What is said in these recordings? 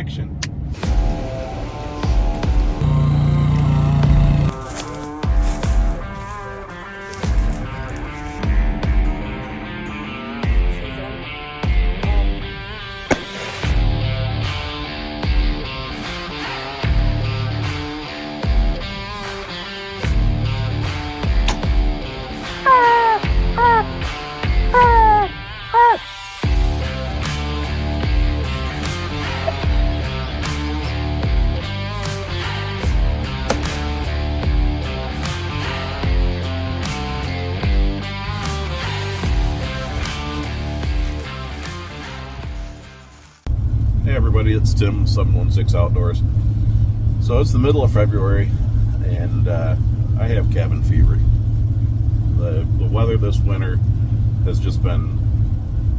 action. Hey everybody, it's Tim, 716 Outdoors. So it's the middle of February, and I have cabin fever. The weather this winter has just been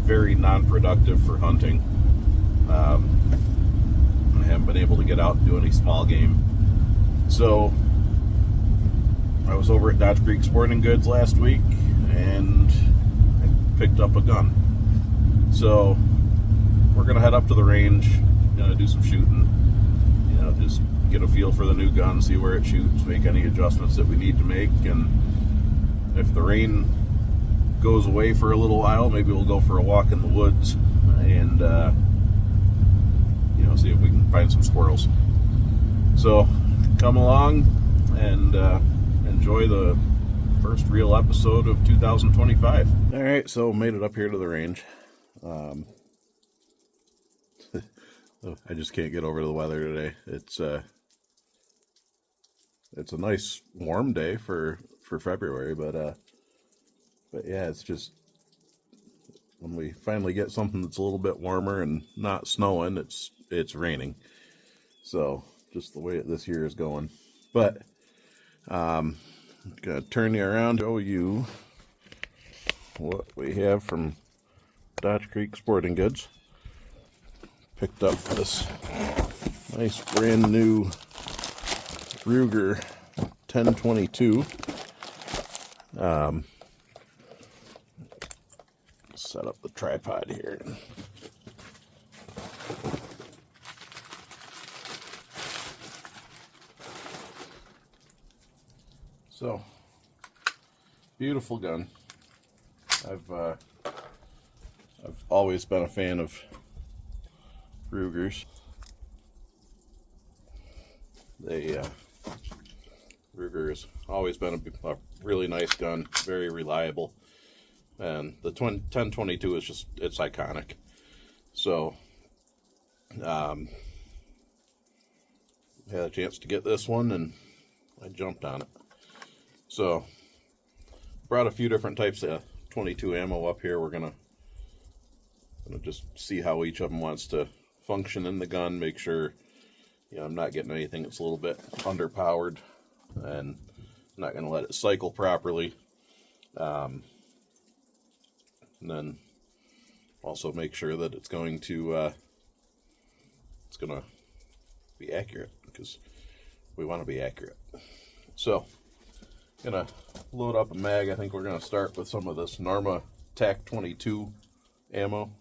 very non-productive for hunting. I haven't been able to get out and do any small game. So I was over at Dodge Creek Sporting Goods last week, and I picked up a gun. So we're gonna head up to the range, gonna do some shooting, just get a feel for the new gun, see where it shoots, make any adjustments that we need to make, and if the rain goes away for a little while, maybe we'll go for a walk in the woods and see if we can find some squirrels. So come along and enjoy the first real episode of 2025. All right, so made it up here to the range. I just can't get over the weather today. It's a nice warm day for February, but yeah, it's just when we finally get something that's a little bit warmer and not snowing, it's raining. So just the way this year is going. But I'm gonna turn you around, show you what we have from Dodge Creek Sporting Goods. Picked up this nice brand new Ruger 1022. Set up the tripod here. So, beautiful gun. I've always been a fan of Rugers. Ruger has always been a really nice gun, very reliable, and the 1022 is it's iconic. So had a chance to get this one and I jumped on it. So brought a few different types of 22 ammo up here. We're gonna just see how each of them wants to function in the gun, make sure I'm not getting anything that's a little bit underpowered, and I'm not going to let it cycle properly. And then also make sure that it's going to be accurate, because we want to be accurate. So gonna load up a mag. I think we're gonna start with some of this Norma TAC 22 ammo.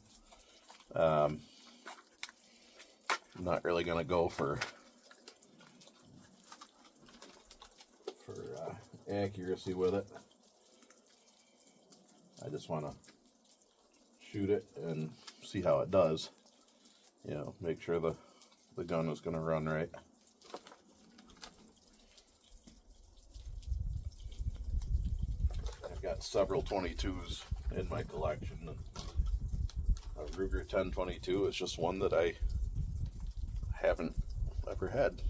I'm not really gonna go for accuracy with it. I just want to shoot it and see how it does. Make sure the gun is going to run right. I've got several 22s in my collection. A Ruger 1022 is just one that I haven't ever had.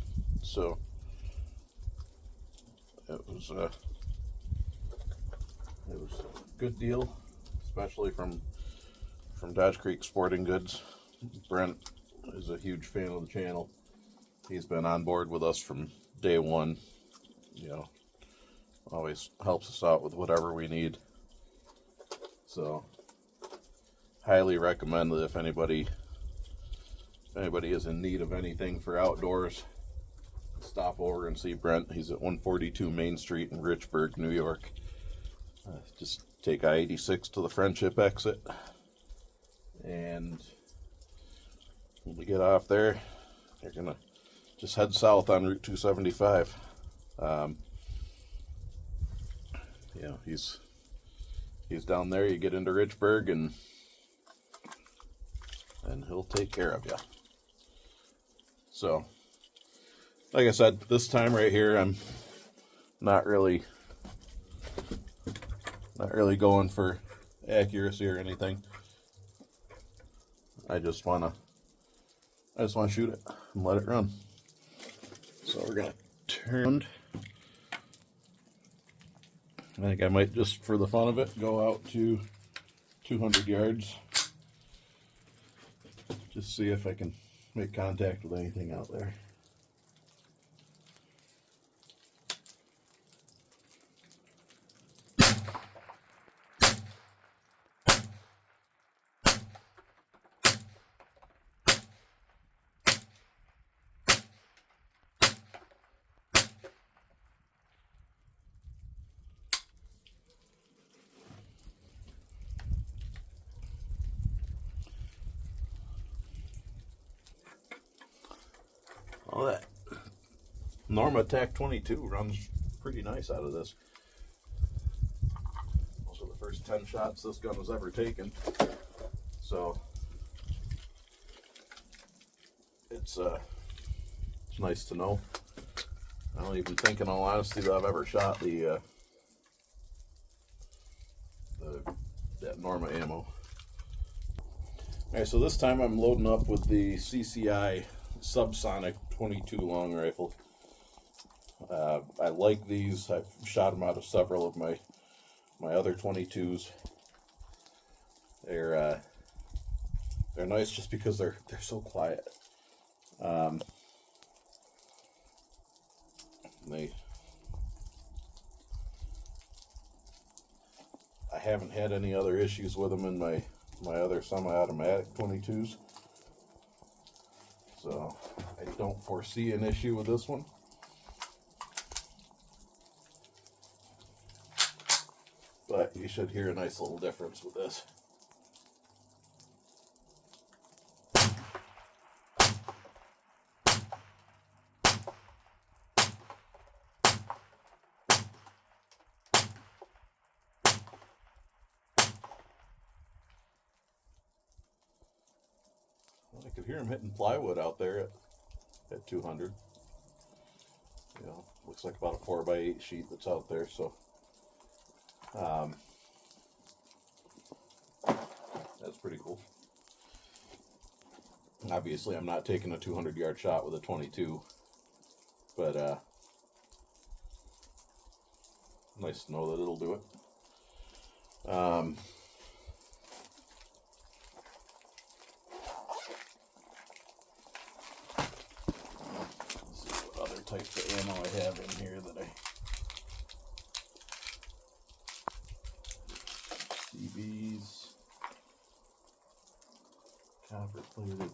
So it was a good deal, especially from Dodge Creek Sporting Goods. Brent is a huge fan of the channel. He's been on board with us from day one. Always helps us out with whatever we need. So highly recommend that if anybody is in need of anything for outdoors, stop over and see Brent. He's at 142 Main Street in Richburg, New York. Just take I-86 to the Friendship exit, and when we get off there, You're gonna just head south on Route 275. You know, he's down there. You get into Richburg, and he'll take care of you. So, like I said, this time right here, I'm not really going for accuracy or anything. I just wanna shoot it and let it run. So we're gonna turn. I think I might, just for the fun of it, go out to 200 yards. Just see if I can make contact with anything out there. Well, that Norma TAC 22 runs pretty nice out of this. Those are the first 10 shots this gun was ever taken. So it's nice to know. I don't even think, in all honesty, that I've ever shot that Norma ammo. Alright, so this time I'm loading up with the CCI Subsonic 22 long rifle. I like these. I've shot them out of several of my other 22s. They're nice just because they're so quiet. I haven't had any other issues with them in my other semi-automatic 22s. So I don't foresee an issue with this one. But you should hear a nice little difference with this. Well, I could hear him hitting plywood out there at 200. You know, looks like about a 4x8 sheet that's out there, so that's pretty cool. Obviously, I'm not taking a 200-yard shot with a 22, but nice to know that it'll do it. Let's see what other types of ammo I have in here that CBs, copper plated,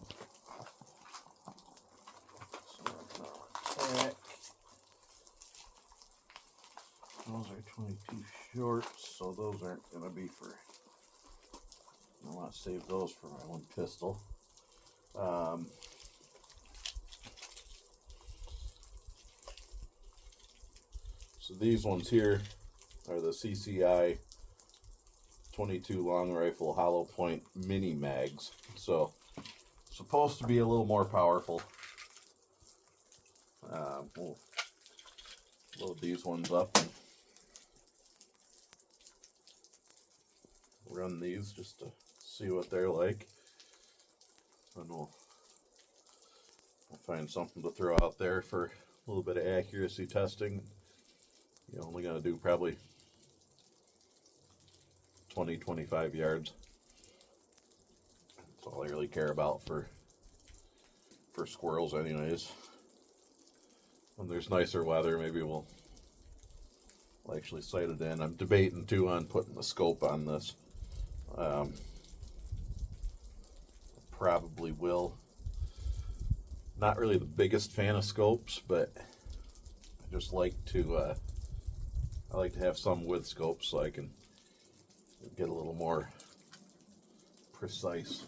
tack. Those are 22 shorts, so those aren't going to be for. I want to save those for my one pistol. So these ones here are the CCI 22 long rifle hollow point mini mags. So supposed to be a little more powerful. We'll load these ones up and run these just to see what they're like, and we'll find something to throw out there for a little bit of accuracy testing. You're only going to do probably 20-25 yards. That's all I really care about for squirrels anyways. When there's nicer weather, maybe we'll actually sight it in. I'm debating too on putting the scope on this. Probably will. Not really the biggest fan of scopes, but I just like to have some with scopes so I can get a little more precise.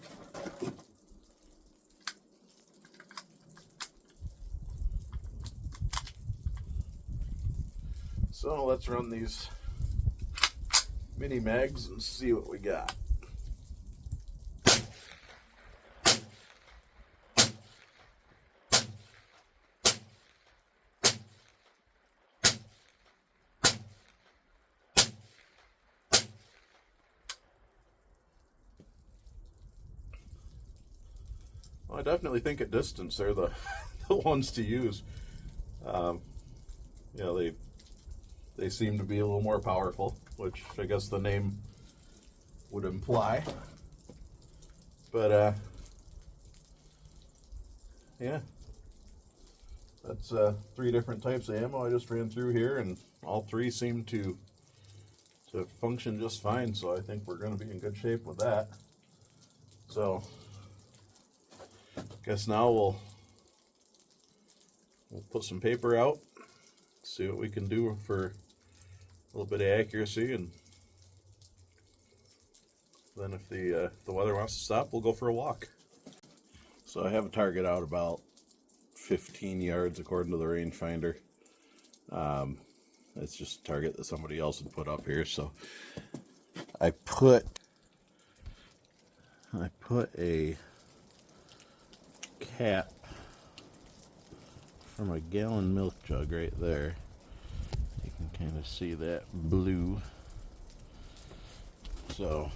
So let's run these mini mags and see what we got. Well, I definitely think at distance they're the, the ones to use. You know, they seem to be a little more powerful, which I guess the name would imply. But yeah, that's 3 different types of ammo I just ran through here, and all 3 seem to function just fine. So I think we're going to be in good shape with that. So guess now we'll put some paper out, see what we can do for a little bit of accuracy, and then if the weather wants to stop, we'll go for a walk. So I have a target out about 15 yards according to the rangefinder. It's just a target that somebody else had put up here, so I put a cap from a gallon milk jug right there. You can kind of see that blue. So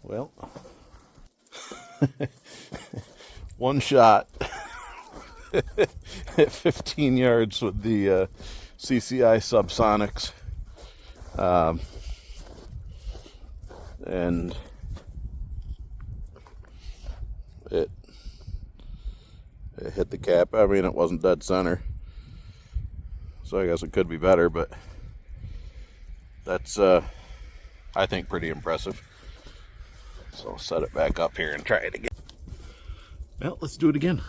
well, one shot at 15 yards with the CCI subsonics, and it hit the cap. I mean, it wasn't dead center, so I guess it could be better, but that's I think pretty impressive. So I'll set it back up here and try it again. Well, let's do it again.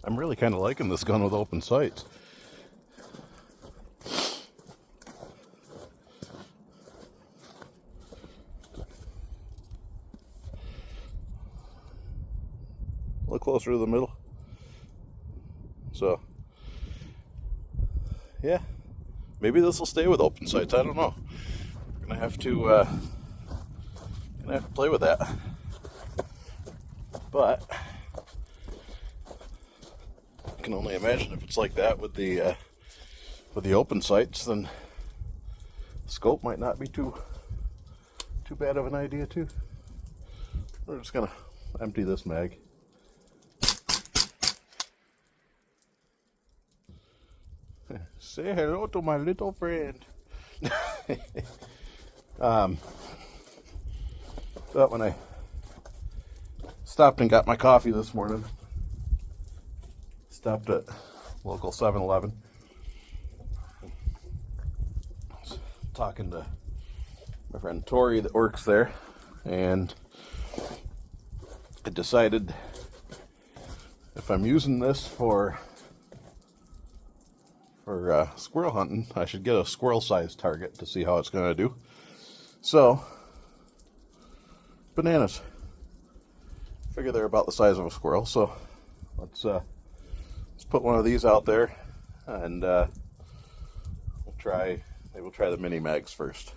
I'm really kind of liking this gun with open sights. A little closer to the middle. So, yeah, maybe this will stay with open sights. I don't know. I'm gonna have to play with that. But I can only imagine if it's like that with the open sights, then the scope might not be too bad of an idea too. We're just gonna empty this mag. Say hello to my little friend. But when I stopped and got my coffee this morning, stopped at local 7-Eleven, talking to my friend Tori that works there, and I decided if I'm using this for squirrel hunting, I should get a squirrel-sized target to see how it's going to do. So, bananas. Figure they're about the size of a squirrel, so let's put one of these out there, and we'll try the mini mags first.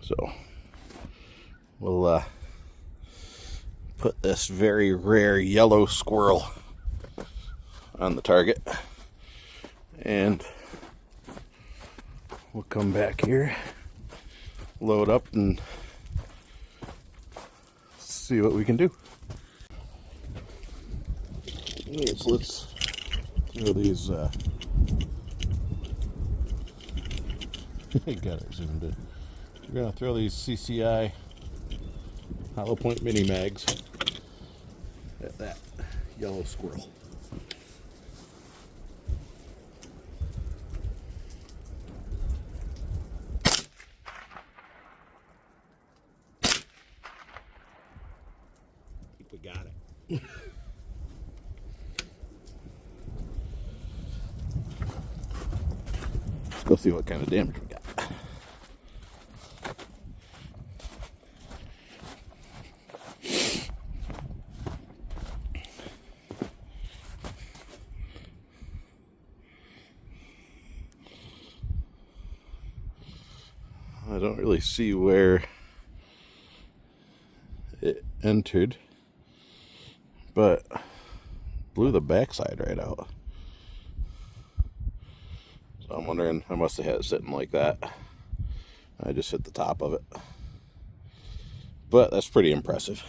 So we'll put this very rare yellow squirrel on the target, and we'll come back here, load up, and see what we can do. Let's throw these got it zoomed in. We're gonna throw these CCI hollow point mini mags at that yellow squirrel. we got it. Let's go see what kind of damage we got. I don't really see where it entered, but blew the backside right out. So I'm wondering, I must have had it sitting like that. I just hit the top of it. But that's pretty impressive.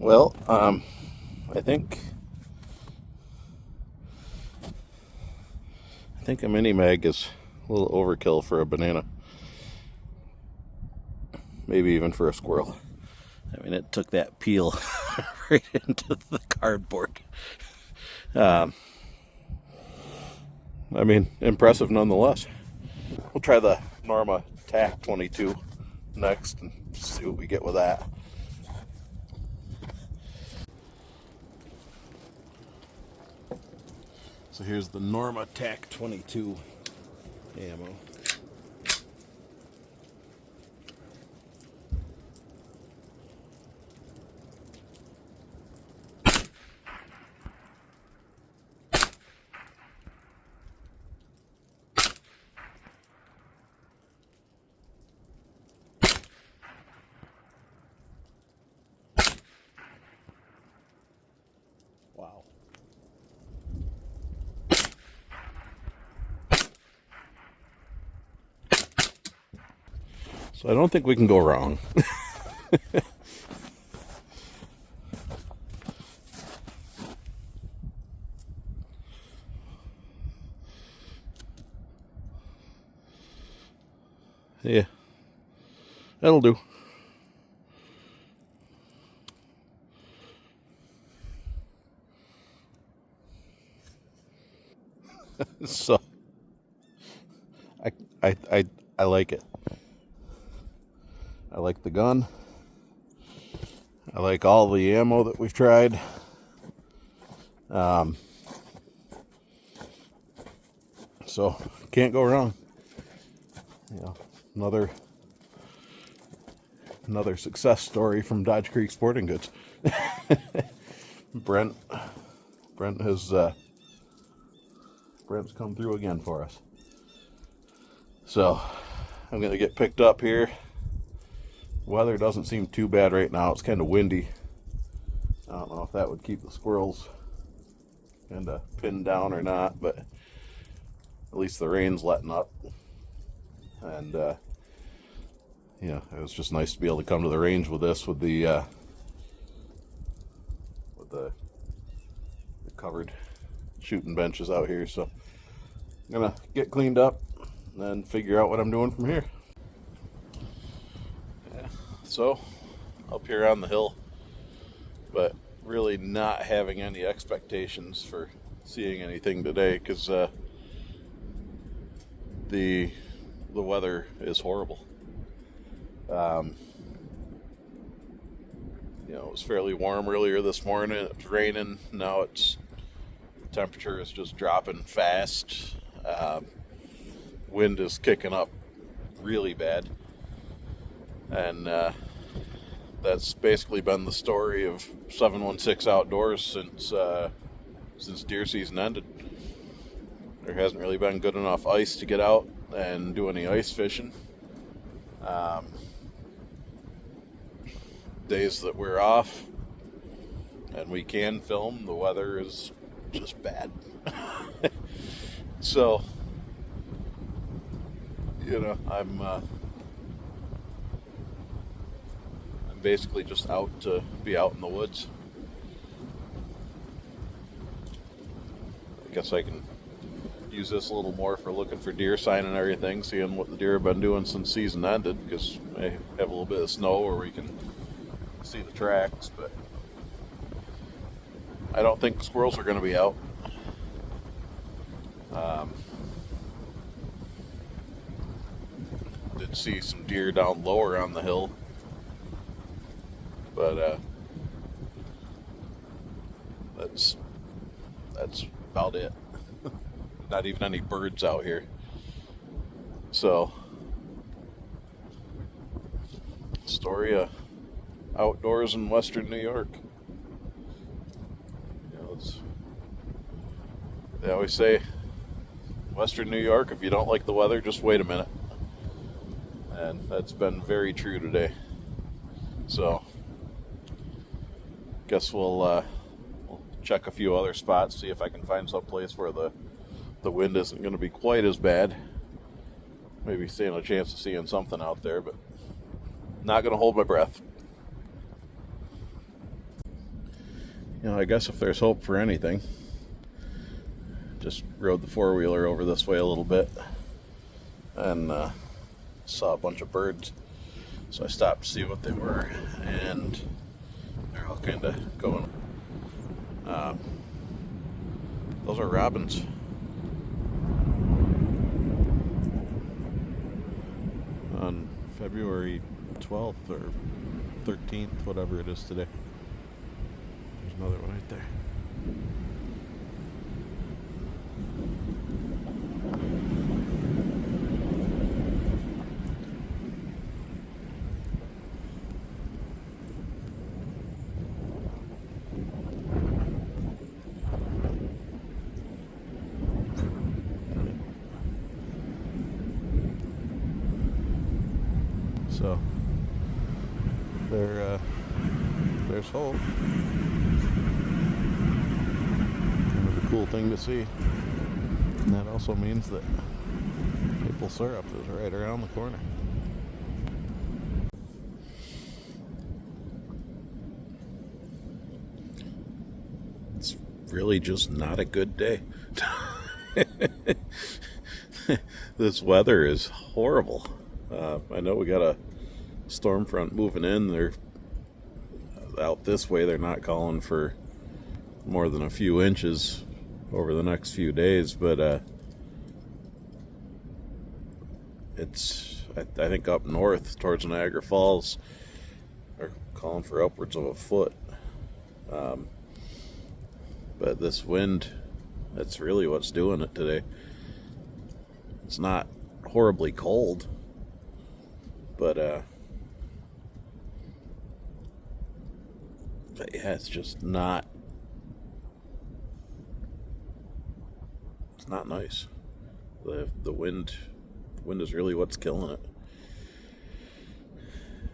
Well, I think a mini mag is a little overkill for a banana. Maybe even for a squirrel. I mean, it took that peel right into the cardboard. I mean, impressive nonetheless. We'll try the Norma TAC 22 next and see what we get with that. So here's the Norma TAC 22 ammo. Wow. So I don't think we can go wrong. Yeah, that'll do. So I like it. I like the gun. I like all the ammo that we've tried. So can't go wrong. You know, another success story from Dodge Creek Sporting Goods. Brent has Brent's come through again for us. So I'm gonna get picked up here. Weather doesn't seem too bad right now. It's kind of windy. I don't know if that would keep the squirrels kind of pinned down or not, but at least the rain's letting up. And yeah, it was just nice to be able to come to the range with this, with the covered shooting benches out here. So I'm gonna get cleaned up and then figure out what I'm doing from here. Yeah, so up here on the hill, but really not having any expectations for seeing anything today, because the weather is horrible. You know, it was fairly warm earlier this morning. It was raining. Now the temperature is just dropping fast. Wind is kicking up really bad, and that's basically been the story of 716 Outdoors since deer season ended. There hasn't really been good enough ice to get out and do any ice fishing. Days that we're off and we can film, the weather is just bad. So You know, I'm basically just out to be out in the woods. I guess I can use this a little more for looking for deer sign and everything, seeing what the deer have been doing since season ended, because I have a little bit of snow where we can see the tracks, but I don't think squirrels are going to be out. Did see some deer down lower on the hill, but that's about it. Not even any birds out here. So, story of outdoors in Western New York. You know, they always say, Western New York, if you don't like the weather, just wait a minute. And that's been very true today. So, guess we'll check a few other spots, see if I can find some place where the wind isn't going to be quite as bad. Maybe stand a chance of seeing something out there, but not going to hold my breath. You know, I guess if there's hope for anything, just rode the four-wheeler over this way a little bit and saw a bunch of birds. So I stopped to see what they were, and they're all kind of going. Those are robins. On February 12th or 13th, whatever it is today. There's another one right there. So there's hope. Kind of a cool thing to see. And that also means that maple syrup is right around the corner. It's really just not a good day. This weather is horrible. I know we got a storm front moving in. They're out this way. They're not calling for more than a few inches over the next few days, but it's I think up north towards Niagara Falls they're calling for upwards of a foot. But this wind, that's really what's doing it today. It's not horribly cold, but yeah, it's just not. It's not nice. The wind is really what's killing it.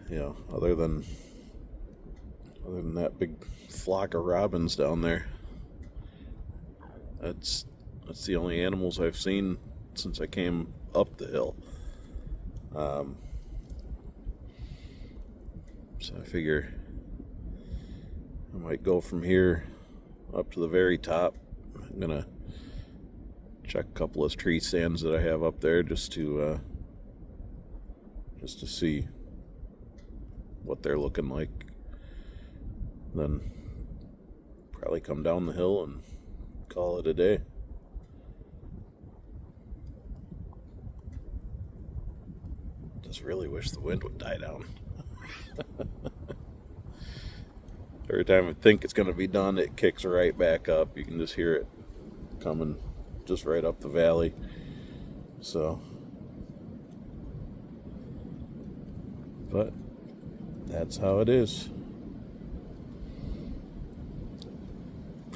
You know, other than that big flock of robins down there. That's the only animals I've seen since I came up the hill. So I figure I might go from here up to the very top. I'm gonna check a couple of tree stands that I have up there just to see what they're looking like. Then probably come down the hill and call it a day. Just really wish the wind would die down. Every time I think it's going to be done, it kicks right back up. You can just hear it coming just right up the valley. So, but that's how it is.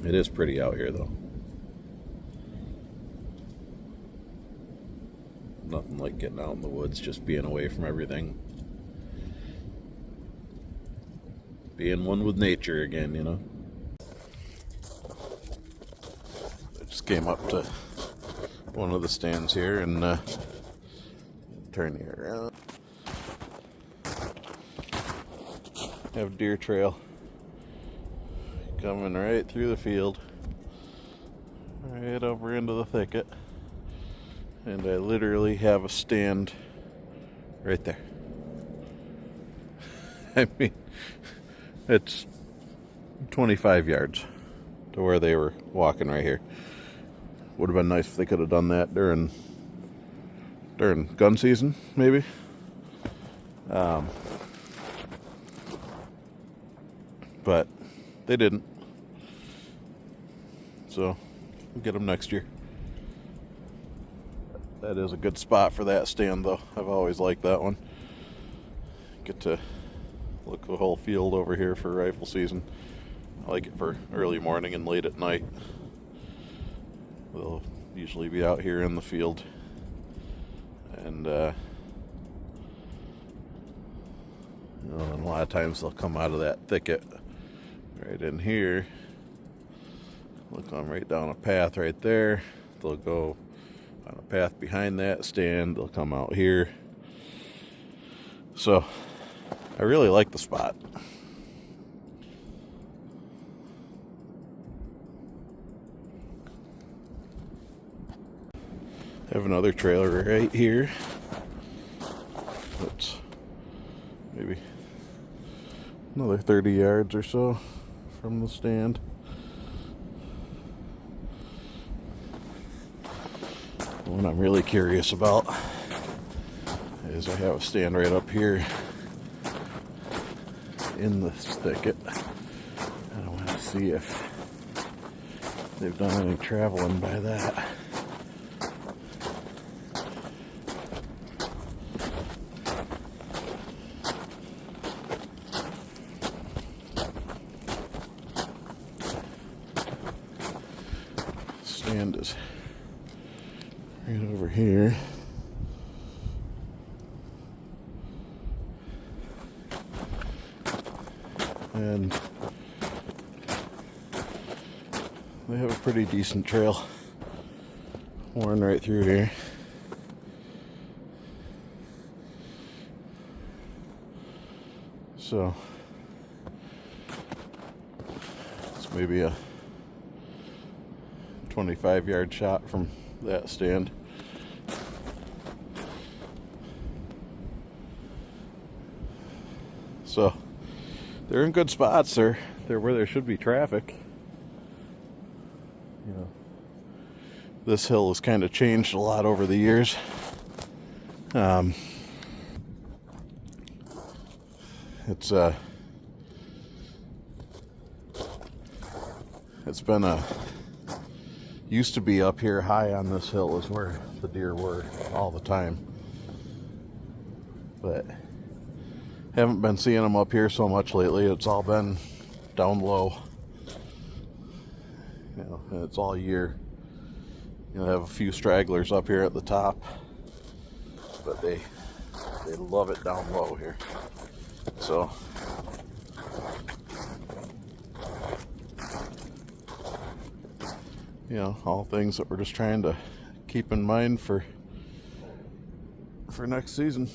It is pretty out here, though. Nothing like getting out in the woods, just being away from everything. Being one with nature again, you know. I just came up to one of the stands here and turn you around. Have deer trail coming right through the field, right over into the thicket, and I literally have a stand right there. I mean, it's 25 yards to where they were walking right here. Would have been nice if they could have done that during gun season, maybe. But they didn't. So we'll get them next year. That is a good spot for that stand, though. I've always liked that one. Get to look the whole field over here for rifle season. I like it for early morning and late at night. We'll usually be out here in the field, and and a lot of times they'll come out of that thicket right in here. They'll come right down a path right there. They'll go on a path behind that stand. They'll come out here. So I really like the spot. I have another trailer right here. That's maybe another 30 yards or so from the stand. What I'm really curious about is I have a stand right up here in this thicket, and I want to see if they've done any traveling by that. Stand is right over here. And they have a pretty decent trail worn right through here. So it's maybe a 25-yard shot from that stand. So they're in good spots. They're where there should be traffic. You know, this hill has kind of changed a lot over the years. It's been used to be up here high on this hill is where the deer were all the time, but haven't been seeing them up here so much lately. It's all been down low, you know, and it's all year. You know, have a few stragglers up here at the top, but they love it down low here. So you know, all things that we're just trying to keep in mind for next season.